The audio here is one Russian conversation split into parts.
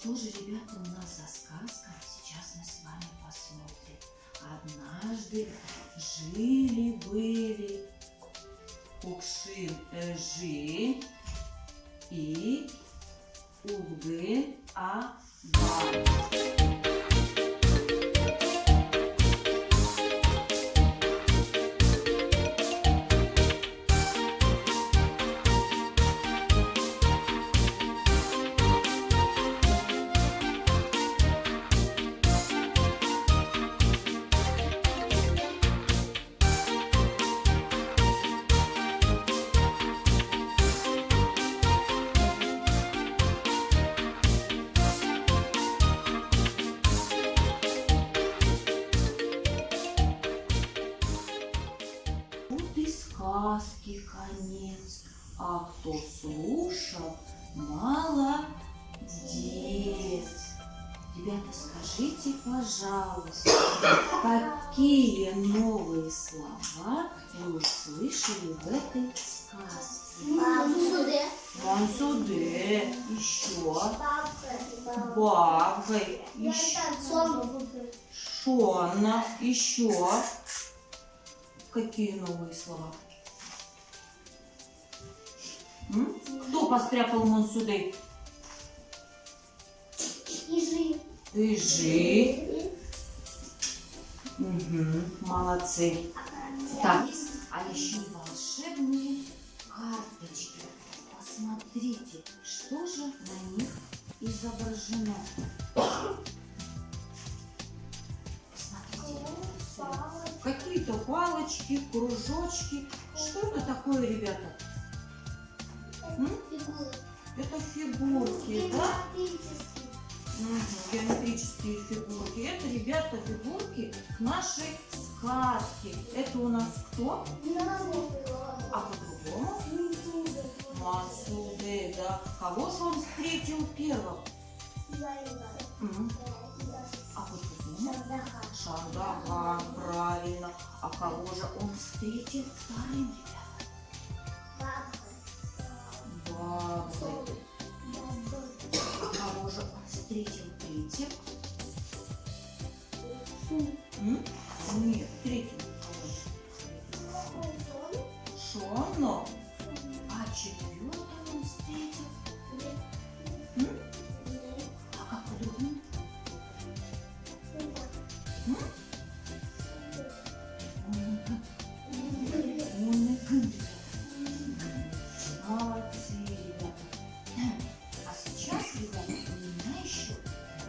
Что же, ребята, у нас за сказка? Сейчас мы с вами посмотрим. Однажды жили-были Кукшин Эжи и Улгын Аба. Сказки конец, а кто слушал, молодец. Ребята, скажите, пожалуйста, какие новые слова вы услышали в этой сказке? Мансуде, еще бабка, шона, еще какие новые слова? Кто постряпал Мансуде? Ижи. Угу, молодцы. Так, а еще волшебные карточки. Посмотрите, что же на них изображено. Смотрите, какие-то палочки, кружочки. Что это такое, ребята? Это фигурки, да? Геометрические фигурки. Это, ребята, фигурки к нашей сказке. Это у нас кто? А по-другому? Мансуде, да. Кого же он встретил первым? А по-другому? Шардахан, правильно. А кого же он встретил вторым, ребята? Бабы. А кого же он встретил третьим? Нет, третьим. Шоно. А четвертым он встретил? А как по-другому? Молодцы, ребята. А сейчас, ребята, у меня еще у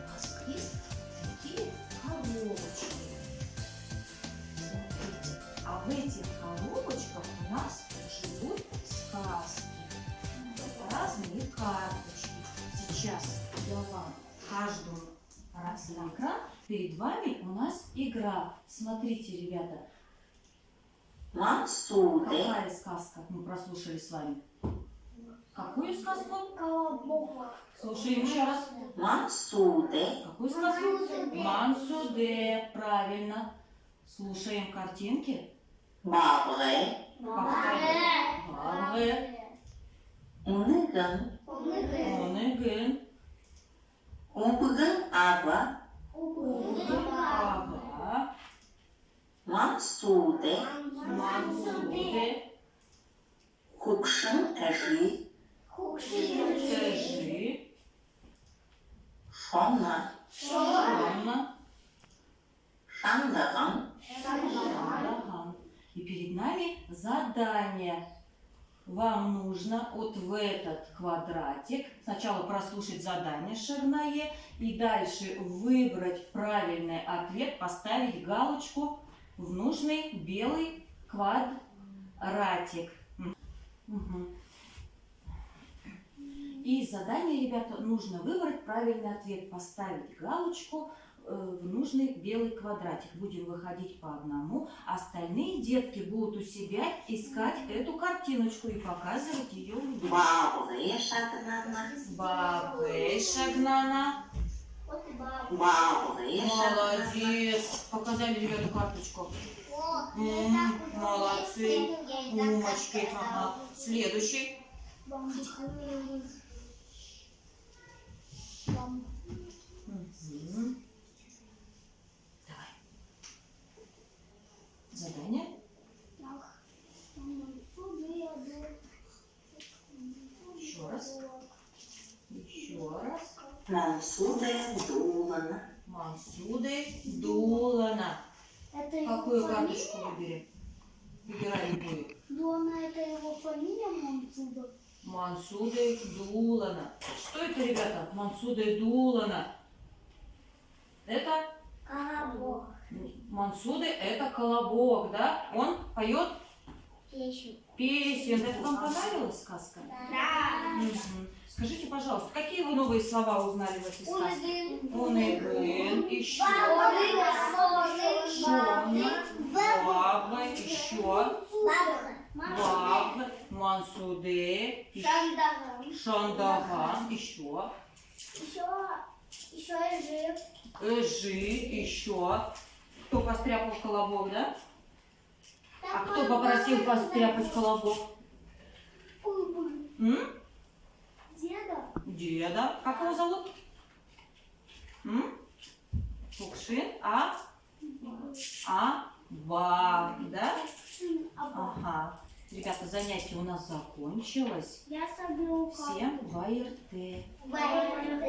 нас есть такие коробочки. Смотрите, а в этих коробочках у нас живут сказки. Разные карточки. Сейчас я вам каждому раз на экран. Перед вами у нас игра. Смотрите, ребята. Мансуде. Какая сказка мы прослушали с вами? Какую сказку? Слушаем еще раз. Мансуде. Какую сказку? Мансуде. Правильно. Слушаем картинки. Бабре. Бабре. Унеган. Онегын. Улгын Аба. Аба. Мансуде. Мансуде. Кукшин Эжи. Эжи. Шона. Шона. Шандаран. Шардахан. И перед нами задание. Вам нужно вот в этот квадратик сначала прослушать задание Шагнае и дальше выбрать правильный ответ, поставить галочку в нужный белый квадратик. И задание, ребята, нужно выбрать правильный ответ, поставить галочку в нужный белый квадратик. Будем выходить по одному. Остальные детки будут у себя искать эту картиночку и показывать ее людям. Бабре Шагнана. Бабе Шагнана. Бабре Шагнана. Молодец. Показали, ребята, карточку. Молодцы. Умочки. Ага. Следующий. Мансуде Дулана. Мансуды Дулана. Это его Какую фамилия? карточку выберем? Выбирай любую. Дона это его фамилия Мансуда. Мансуды Дулана. Что это, ребята? Мансуды Дулана. Это Колобок. Мансуды, это колобок, да? Он поет Песню. песен. Это вам понравилась сказка? Да. Мгм. Скажите, пожалуйста, какие вы новые слова узнали в этой сказке? Унегын, еще. Баба, еще. Баб, Мансуде, Шандаган, еще. Еще и жив. Эжи, еще. Кто постряпал колобок, да? А кто попросил постряпать колобок? М? Деда. Деда. Как его зовут? М? Кукшин, Ба, да? Ага. Ребята, занятие у нас закончилось. Я соберу Всем ВРТ. карту.